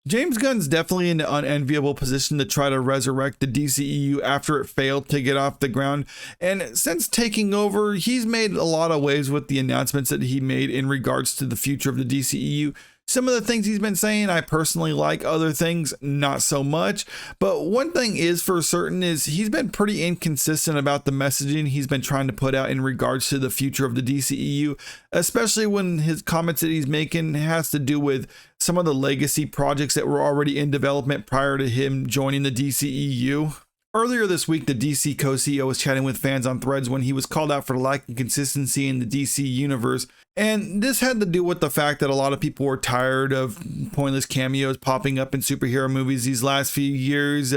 James Gunn's definitely in an unenviable position to try to resurrect the DCEU after it failed to get off the ground. And since taking over, he's made a lot of waves with the announcements that he made in regards to the future of the DCEU. Some of the things he's been saying I personally like, other things not so much. But one thing is for certain is he's been pretty inconsistent about the messaging he's been trying to put out in regards to the future of the DCEU, especially when his comments that he's making has to do with some of the legacy projects that were already in development prior to him joining the DCEU. Earlier this week, the DC co-CEO was chatting with fans on Threads when he was called out for lacking consistency in the DC universe. And this had to do with the fact that a lot of people were tired of pointless cameos popping up in superhero movies these last few years.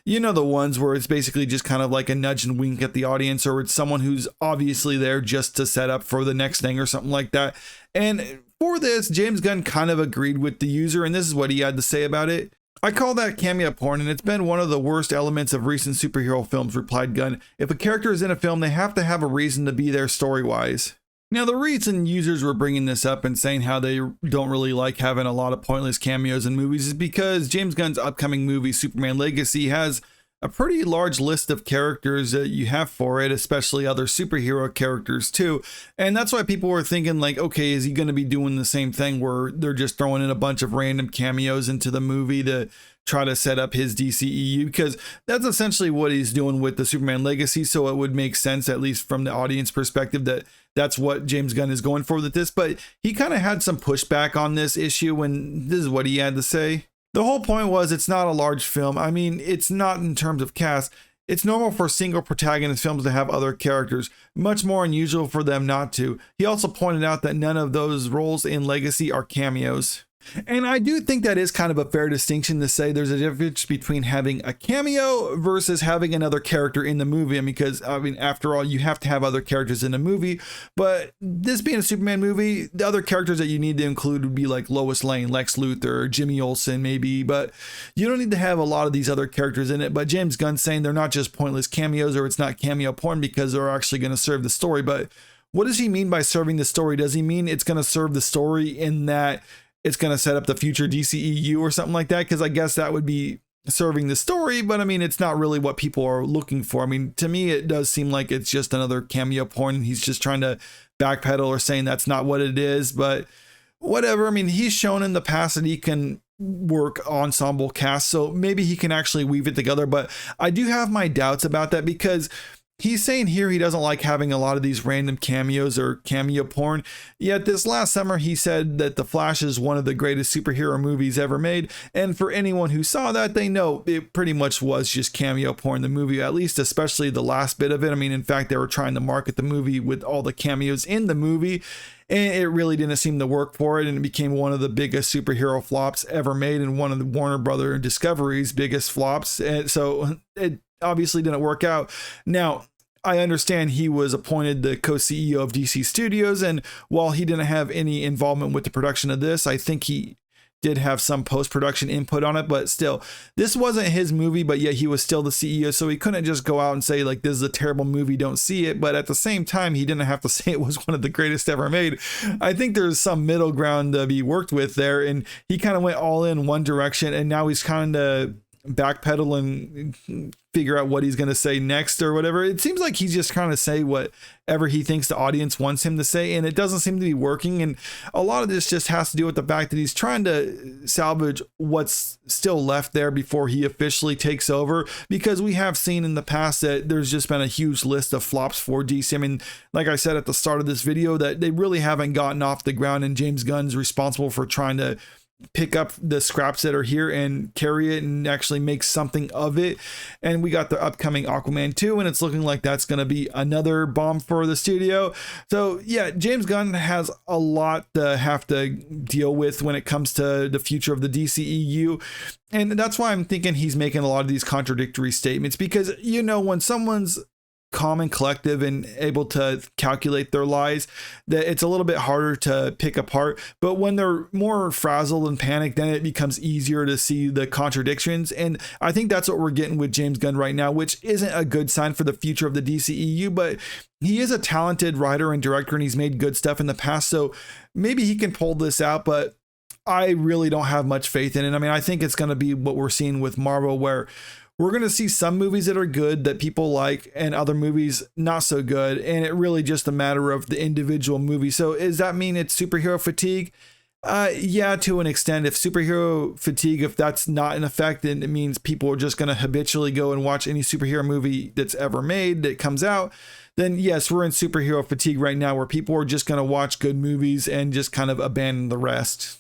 You know, the ones where it's basically just kind of like a nudge and wink at the audience, or it's someone who's obviously there just to set up for the next thing or something like that. And for this, James Gunn kind of agreed with the user, and this is what he had to say about it. "I call that cameo porn, and it's been one of the worst elements of recent superhero films," replied Gunn. "If a character is in a film, they have to have a reason to be there story-wise." Now, the reason users were bringing this up and saying how they don't really like having a lot of pointless cameos in movies is because James Gunn's upcoming movie, Superman Legacy, has a pretty large list of characters that you have for it, especially other superhero characters too. And that's why people were thinking like, okay, is he going to be doing the same thing where they're just throwing in a bunch of random cameos into the movie to try to set up his DCEU? Because that's essentially what he's doing with the Superman Legacy. So it would make sense, at least from the audience perspective, that that's what James Gunn is going for with this. But he kind of had some pushback on this issue, and this is what he had to say. "The whole point was it's not a large film. I mean, it's not in terms of cast. It's normal for single protagonist films to have other characters, much more unusual for them not to." He also pointed out that none of those roles in Legacy are cameos. And I do think that is kind of a fair distinction to say there's a difference between having a cameo versus having another character in the movie. I mean, because, after all, you have to have other characters in a movie. But this being a Superman movie, the other characters that you need to include would be like Lois Lane, Lex Luthor, Jimmy Olsen, maybe. But you don't need to have a lot of these other characters in it. But James Gunn's saying they're not just pointless cameos, or it's not cameo porn because they're actually going to serve the story. But what does he mean by serving the story? Does he mean it's going to serve the story in that it's going to set up the future DCEU or something like that? Because I guess that would be serving the story, but I mean, it's not really what people are looking for. I mean, to me, it does seem like it's just another cameo porn. He's just trying to backpedal or saying that's not what it is, but whatever. I mean, he's shown in the past that he can work ensemble cast, so maybe he can actually weave it together. But I do have my doubts about that because he's saying here he doesn't like having a lot of these random cameos or cameo porn. Yet this last summer, he said that The Flash is one of the greatest superhero movies ever made. And for anyone who saw that, they know it pretty much was just cameo porn, the movie, at least especially the last bit of it. I mean, in fact, they were trying to market the movie with all the cameos in the movie, and it really didn't seem to work for it. And it became one of the biggest superhero flops ever made and one of the Warner Brother and Discovery's biggest flops. And so it obviously didn't work out. Now, I understand he was appointed the co-CEO of DC Studios, and while he didn't have any involvement with the production of this, I think he did have some post-production input on it, but still, this wasn't his movie, but yet he was still the CEO, so he couldn't just go out and say, like, this is a terrible movie, don't see it, but at the same time, he didn't have to say it was one of the greatest ever made. I think there's some middle ground to be worked with there, and he kind of went all in one direction, and now he's kind of backpedal and figure out what he's going to say next or whatever. It seems like he's just trying to say whatever he thinks the audience wants him to say, and it doesn't seem to be working. And a lot of this just has to do with the fact that he's trying to salvage what's still left there before he officially takes over, because we have seen in the past that there's just been a huge list of flops for DC. I mean, like I said at the start of this video, that they really haven't gotten off the ground, and James Gunn's responsible for trying to pick up the scraps that are here and carry it and actually make something of it. And we got the upcoming Aquaman 2, and it's looking like that's going to be another bomb for the studio. So yeah, James Gunn has a lot to have to deal with when it comes to the future of the DCEU. And that's why I'm thinking he's making a lot of these contradictory statements, because, you know, when someone's calm and collective and able to calculate their lies, that it's a little bit harder to pick apart. But when they're more frazzled and panicked, then it becomes easier to see the contradictions. And I think that's what we're getting with James Gunn right now, which isn't a good sign for the future of the DCEU, but he is a talented writer and director, and he's made good stuff in the past. So maybe he can pull this out, but I really don't have much faith in it. I mean, I think it's going to be what we're seeing with Marvel, where we're going to see some movies that are good that people like and other movies not so good. And it really just a matter of the individual movie. So does that mean it's superhero fatigue? Yeah, to an extent. If superhero fatigue, if that's not in effect, then it means people are just going to habitually go and watch any superhero movie that's ever made that comes out. Then yes, we're in superhero fatigue right now, where people are just going to watch good movies and just kind of abandon the rest.